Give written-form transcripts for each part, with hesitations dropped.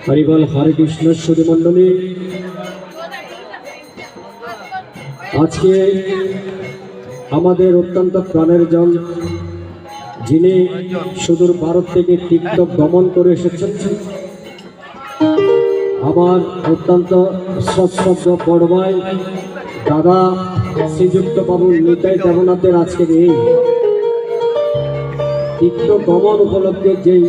হরিবল হরে কৃষ্ণ সুধী মণ্ডলী, আজকে আমাদের অত্যন্ত প্রাণের জন, যিনি সুদূর ভারত থেকে তীর্থ গমন করে এসেছেন, আমার অত্যন্ত সশ্রদ্ধ বড় ভাই দাদা শ্রীযুক্ত বাবু নিতাই দেবনাথের আজকের এই তীর্থ গমন উপলক্ষে যেই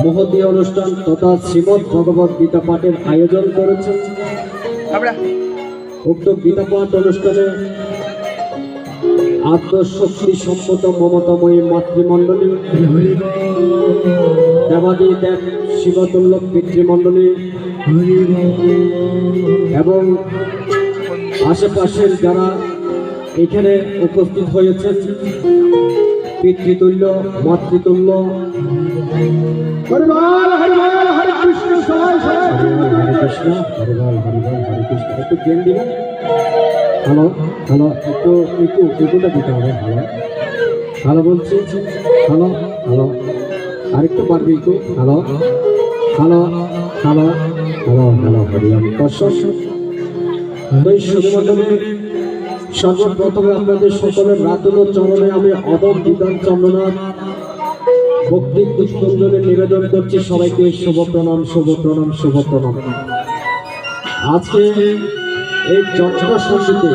মহতী অনুষ্ঠান তথা শ্রীমদ্ ভগবত গীতা পাঠের আয়োজন করেছেন, উক্ত গীতা পাঠ অনুষ্ঠানে আত্মশক্তি সম্মত মমতাময়ী মাতৃমণ্ডলী, দেবাদি দেব শিবতুল্য পিতৃমণ্ডলী এবং আশেপাশের যারা এখানে উপস্থিত হয়েছেন পিতৃতুল্য মাতৃতুল্য, হরে কৃষ্ণ একটু জ্ঞান দিবেন। হ্যালো হ্যালো, একটু ইকুটা দিতে হবে। হ্যালো হ্যালো বলছি, হ্যালো হ্যালো, আরেকটু পারবে ইকু। Hello hello hello hello hello হরিয়াম শুধুমাত্র সর্বপ্রথমে আপনাদের সকলের রাতুল চরণে আমি অদম বিধান চন্দ্রনাথ ভক্তি পুষ্পাঞ্জলি নিবেদন করছি। সবাইকে শুভ প্রণাম, শুভ প্রণাম, শুভ প্রণাম। আজকে এই চর্চা সঙ্গীতে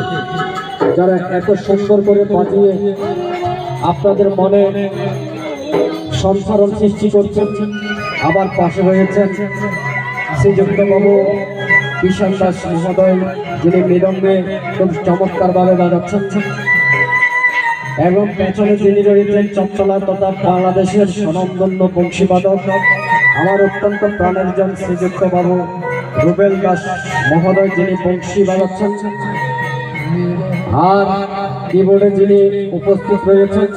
যারা এত সুন্দর করে বাজিয়ে আপনাদের মনে সংস্মরণ সৃষ্টি করছেন, আবার পাশে রয়েছেন শ্রীযুক্ত বাবু কিষাণ দাস মহোদয়, যিনি মৃদঙ্গে খুব চমৎকারভাবে বাজাচ্ছেন, এবং পেছনে যিনি রয়েছেন চঞ্চলা তথা বাংলাদেশের স্বনামধন্য বংশীবাদক আমার অত্যন্ত প্রাণের জন শ্রীযুক্ত বাবু রুবেল দাস মহোদয়, যিনি বংশী বাজাচ্ছেন, আর কিবোর্ডে যিনি উপস্থিত রয়েছেন,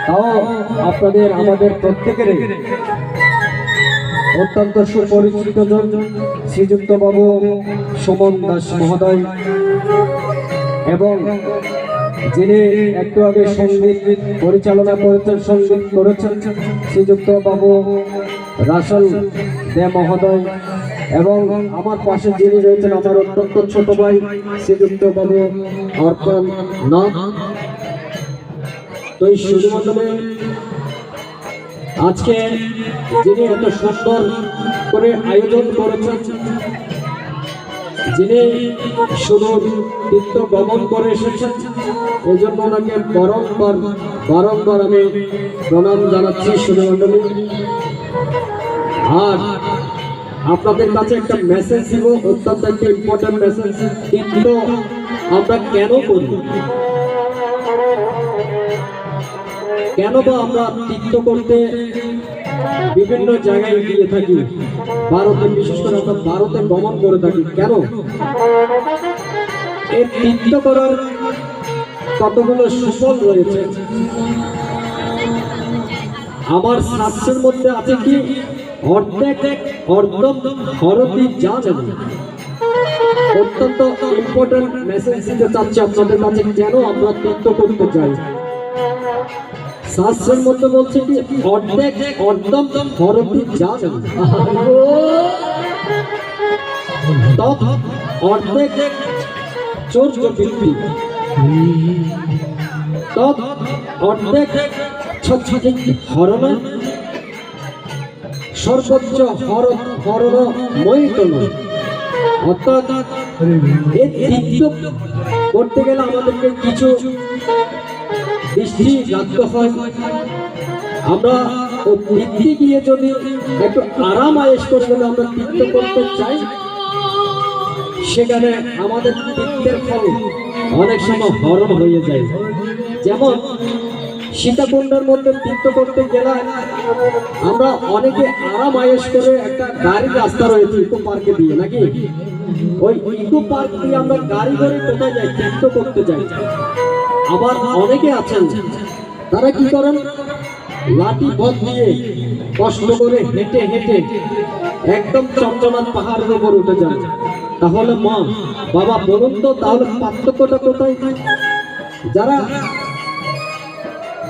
তাও আপনাদের আমাদের প্রত্যেকের অত্যন্ত সুপরিচিত জন শ্রীযুক্ত বাবু সুমন দাস মহোদয়, এবং যিনি একটু আগে সঙ্গীত পরিচালনা করেছেন, সঙ্গীত করেছেন শ্রীযুক্ত বাবু রাসেল দে মহোদয়, এবং আমার পাশে যিনি রয়েছেন আমার অত্যন্ত ছোট ভাই শ্রীযুক্ত বাবু অর্পণ নাথ। তো এই শুধুমাত্র আজকে যিনি এত সুন্দর করে আয়োজন করেছেন, যিনি শুধু তীর্থ গমন করে এসেছেন, এই জন্য ওনাকে বারংবার আমি প্রণাম জানাচ্ছি শুধুমণ্ডলী। আর আপনাদের কাছে একটা মেসেজ দিব, অত্যন্ত একটা ইম্পর্টেন্ট মেসেজ। তীর্থ আমরা কেন করি, কেন বা আমরা তীর্থ করতে বিভিন্ন জায়গায় গিয়ে থাকি, ভারতে বিশেষ করে আমরা ভারতে গমন করে থাকি কেন? এই তীর্থ করার কতগুলো সুফল রয়েছে। আমার শাস্ত্রের মধ্যে আছে কি, অর্ধেক অর্ধম হরতি জানেন। অত্যন্ত ইম্পর্টেন্ট মেসেজ দিতে চাচ্ছি আপনাদের কাছে, কেন আমরা তীর্থ করতে চাই। শাস্ত্রের মধ্যে বলছে কি, অর্ধেক অর্ধম হরতি জানেন, অর্ধেক চোর্য বৃত্তি, অর্ধেক হরণ, সর্বোচ্চ হরণ মৈতন। অর্থাৎ এই তীর্থ করতে গেলে আমাদেরকে কিছু দৃষ্টি রাখতে হয়। আমরা তীর্থে গিয়ে যদি একটু আরাম আয়েশ করে যদি আমরা তীর্থ করতে চাই, সেখানে আমাদের তীর্থের ফল অনেক সময় হরণ হয়ে যায়। যেমন সীতাকুণ্ডের মধ্যে তীর্থ করতে গেলে আমরা অনেকে আরাম আয়েশ করে একটা গাড়ির রাস্তা রয়েছে ইকো পার্কে দিয়ে, নাকি ওই ইকো পার্ক দিয়ে আমরা গাড়ি করে কোথায় যাই, তীর্থ করতে যাই। আবার অনেকে আছেন তারা কি করেন, লাঠি পথ দিয়ে কষ্ট করে হেঁটে হেঁটে একদম চন্দ্রনাথ পাহাড়ের উপর উঠে যান। তাহলে মা বাবা বলুন তো, তাহলে পার্থক্যটা কোথায়? যারা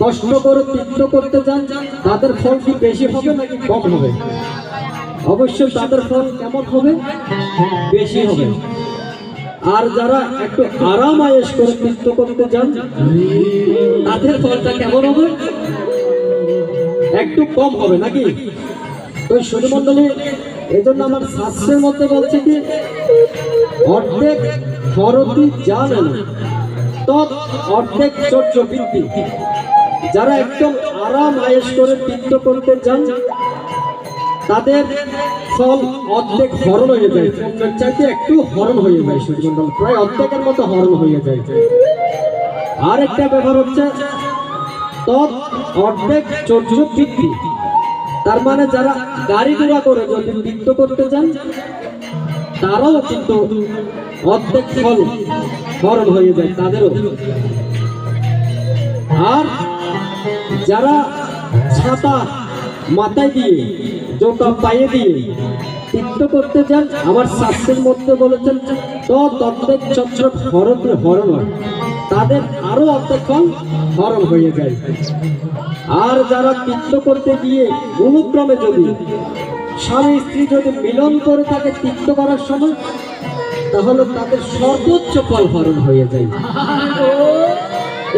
কষ্ট করে তীর্থ করতে চান তাদের ফল কি বেশি হবে নাকি কম হবে? অবশ্যই তাদের ফল কেমন হবে? বেশি হবে। আর যারা একটু আরাম আয়েশ করে তীর্থ করতে যান তাদের ফলটা কেমন হবে? একটু কম হবে নাকি? তো শুধু মন্ডলী, এই জন্য আমার শাস্ত্রের মধ্যে বলছে কি অর্ধেক হরতি জানে না তৎ অর্ধেক চর্য বৃত্তি। যারা একদম আরাম আয়েশ করে তীর্থ করতে যান তাদের ফল অর্ধেক হরণ হয়ে যায়, চাইতে একটু হরণ হয়ে যায়, সূর্যমন্ডল প্রায় অর্ধেকের মতো হরণ হয়ে যায়। আর একটা ব্যাপার হচ্ছে তৎ অর্ধেক চর্য বৃত্তি। তার মানে যারা গাড়ি ঘোড়া করে যদি তীর্থ করতে যান তারাও কিন্তু অর্ধেক ফল হরণ হয়ে যায় তাদেরও। আর যারা ছাতা মাথায় দিয়ে জোটা পায়ে দিয়ে তীর্থ করতে যান আমার শাস্ত্রের মধ্যে বলেছেন অর্ধেক চক্র হরণ হয়, তাদের আরো অর্ধেক ফল হরণ হয়ে যায়। আর যারা তীর্থ করতে গিয়ে অনুক্রমে যদি স্বামী স্ত্রী যদি মিলন করে তাকে তীর্থ করার সময় তাহলে তাদের সর্বোচ্চ ফল হরণ হয়ে যায়।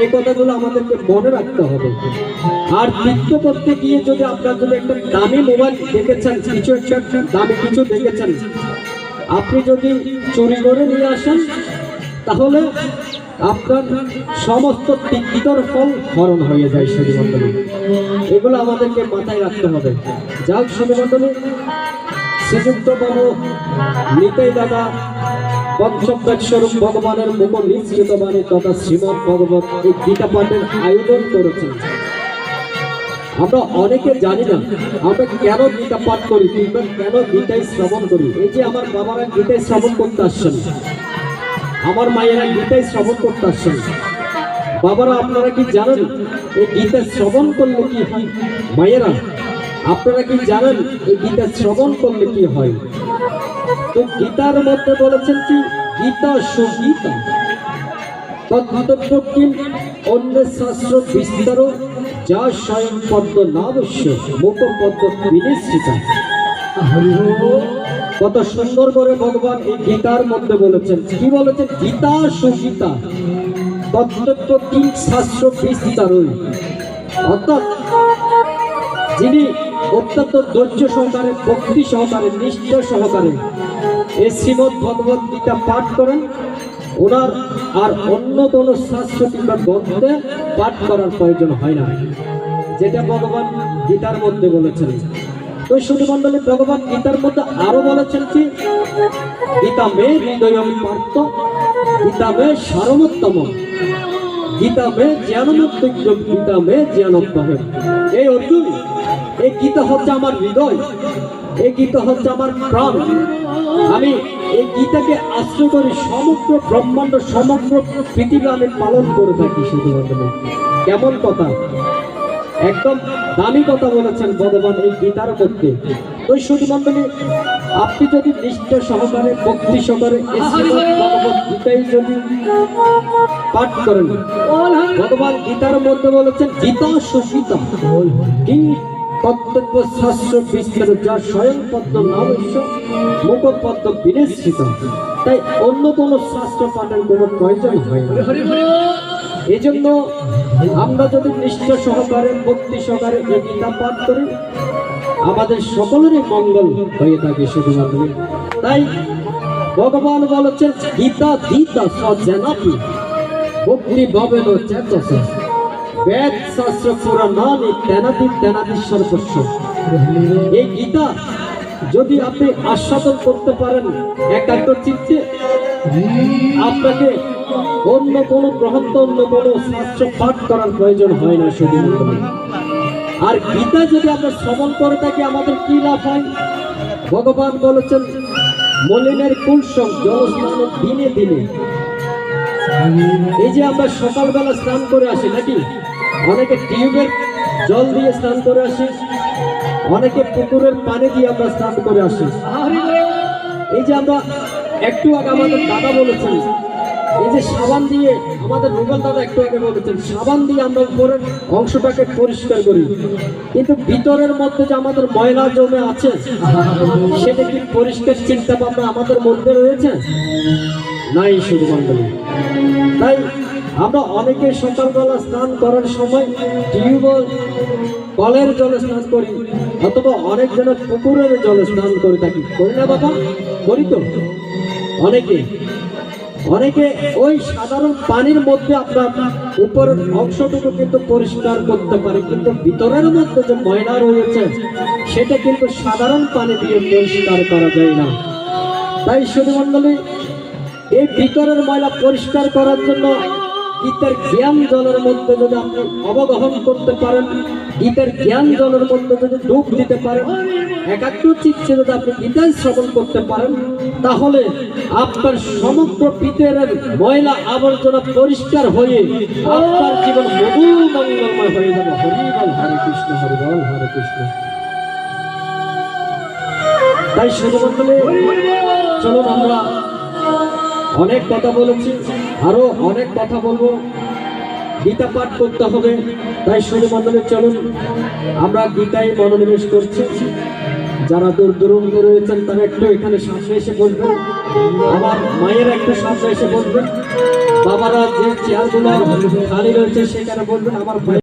এই কথাগুলো আমাদেরকে মনে রাখতে হবে। আর তীর্থ করতে গিয়ে যদি আপনার যদি একটা দামি মোবাইল দেখেছেন, কিছু একটা দামি কিছু দেখেছেন, আপনি যদি চুরি করে নিয়ে আসেন তাহলে আপনার সমস্ত তীর্থর ফল হরণ হয়ে যায় শ্রীমণ্ডলী। এগুলো আমাদেরকে মাথায় রাখতে হবে। যাক শ্রীমণ্ডলী, শ্রীযুক্ত বাবু নিতাই দাদা পঞ্চম স্বরূপ ভগবানের মুখ নিঃসৃত বাণী তথা শ্রীমদ ভগবত এই গীতা পাঠের আয়োজন করেছেন। আমরা অনেকে জানি না আমরা কেন গীতা পাঠ করি কিংবা কেন গীতায় শ্রবণ করি। এই যে আমার বাবারা গীতায় শ্রবণ করতে আসছেন, আমার মায়েরা গীতায় শ্রবণ করতে আসছেন, বাবারা আপনারা কি জানেন এই গীতা শ্রবণ করলে কি হয়? মায়েরা আপনারা কি জানেন এই গীতা শ্রবণ করলে কি হয়? তো গীতার মধ্যে বলেছেন কি গীতা সুগীতা তদ্ভুতব্য কিম অন্য শাস্ত্র বিস্তার যা স্বয়ং পদ্ম নাবশ্য মুখ পদ্ম বিনিশ্চিতা। কত সুন্দর করে ভগবান এই গীতার মধ্যে বলেছেন। কি বলেছেন? গীতা সুগীতা তদ্ভুতব্য কিম শাস্ত্র বিস্তার। অর্থাৎ যিনি অত্যন্ত ধৈর্য সহকারে ভক্তি সহকারে নিষ্ঠা সহকারে এই শ্রীমদ ভগবত গীতা পাঠ করেন ওনার আর অন্য কোনো শাস্ত্র কিংবা গ্রন্থে পাঠ করার প্রয়োজন হয় না, যেটা ভগবান গীতার মধ্যে বলেছেন। তো শুধু মন্ডলী ভগবান গীতার মধ্যে আরো বলেছেন কি গীতা মে হৃদয়ম পার্থ গীতা মে সারমোত্তম গীতা মে জ্ঞানমুক্ত গীতা মে জ্ঞানোত্তম। এই অর্জুন, এই গীতা হচ্ছে আমার হৃদয়, এই গীতা হচ্ছে আমার প্রাণ। আমি এই গীতাকে আশ্রয় করি, সমগ্র ব্রহ্মাণ্ড সমগ্র পৃথিবী আমি পালন করে থাকি। শুধু কেমন কথা, একদম দামি কথা বলেছেন ভগবান এই গীতার মধ্যে। ওই শুধু মন্ডলী, আপনি যদি নিষ্ঠা সহকারে ভক্তি সহকারে ভগবত গীতাই যদি পাঠ করেন, ভগবান গীতার মধ্যে বলেছেন গীতা সুগীতা কি কর্তব্য শাস্ত্র বিস্তার যা স্বয়ং পদ্ম নামস্য মুখ পদ্ম বিনিশ্চিত। তাই অন্য কোনো শাস্ত্র পাঠের কোনো প্রয়োজন হয় না। এই জন্য আমরা যদি নিষ্ঠা সহকারে ভক্তি সহকারে এই গীতা পাঠ করি আমাদের সকলেরই মঙ্গল হয়ে থাকে। শুধুমাত্র তাই ভগবান বলেছেন গীতা দিতা সজ্জানাপি ভক্তি ভবেন চেতস বেদ শাস্ত্র পুরাণানি তেনাদি তেনাদি সর্বস্ব। এই গীতা যদি আপনি আস্বাদন করতে পারেন একাগ্র চিত্তে, আপনাকে অন্য কোনো গ্রন্থ অন্য কোনো শাস্ত্র পাঠ করার প্রয়োজন হয় না। শুধু আর গীতা যদি আমরা শ্রবণ করে থাকি আমাদের কি লাভ হয়? ভগবান বলেছেন মলিনের কুলসং জলস্নান দিনে দিনে। এই যে আমরা সকালবেলা স্নান করে আসি নাকি, অনেকে টিউবের জল দিয়ে স্নান করে আসি, অনেকে পুকুরের পানি দিয়ে আমরা স্নান করে আসি। এই যে আমরা একটু আগে আমাদের দাদা বলেছেন এই যে সাবান দিয়ে, আমাদের রুবেল দাদা একটু আগে বলেছেন, সাবান দিয়ে আমরা উপরের অংশটাকে পরিষ্কার করি, কিন্তু ভিতরের মধ্যে যে আমাদের ময়লা জমে আছে সেটা কি পরিষ্কার চিন্তা ভাবনা আমাদের মধ্যে রয়েছে? নাই শুধু মন্ডলী। তাই আমরা অনেকে সকালবেলা স্নান করার সময় টিউবওয়েল, কলের জলে স্নান করি, অথবা অনেকজনের পুকুরের জলে স্নান করে থাকি, করি না বাবা? করি তো অনেকে। অনেকে ওই সাধারণ পানির মধ্যে আপনার উপরের অংশটুকু কিন্তু পরিষ্কার করতে পারে, কিন্তু ভিতরের মধ্যে যে ময়লা রয়েছে সেটা কিন্তু সাধারণ পানি দিয়ে পরিষ্কার করা যায় না। তাই শুধু মন্ডলী, এই ভিতরের ময়লা পরিষ্কার করার জন্য গীতার জ্ঞান জলের মধ্যে যদি আপনি অবগাহন করতে পারেন, গীতার জ্ঞান জলের মধ্যে যদি ডুব দিতে পারেন, একাগ্র চিত্তে যদি আপনি গীতায় শ্রবণ করতে পারেন, তাহলে আপনার সমগ্র ভিতরের ময়লা আবর্জনা পরিষ্কার হয়ে আপনার জীবন মধু মঙ্গলময় হয়ে যাবে। হরিবল, হরে কৃষ্ণ, হরিবল, হরে কৃষ্ণ। তাই শুধু মন্ডলী, চলুন, আমরা অনেক কথা বলেছি, আরো অনেক কথা বলবো, গীতা পাঠ করতে হবে। তাই শুধু মন্ডলী, চলুন আমরা গীতায় মনোনিবেশ করছি। যারা দূর দূরান্ত রয়েছেন তারা একটু এখানে সামনে এসে বসবেন, আমার মায়ের একটু সামনে এসে বসবেন, বাবারা যে চেয়ারগুলো খালি রয়েছে সেখানে বসবেন, আমার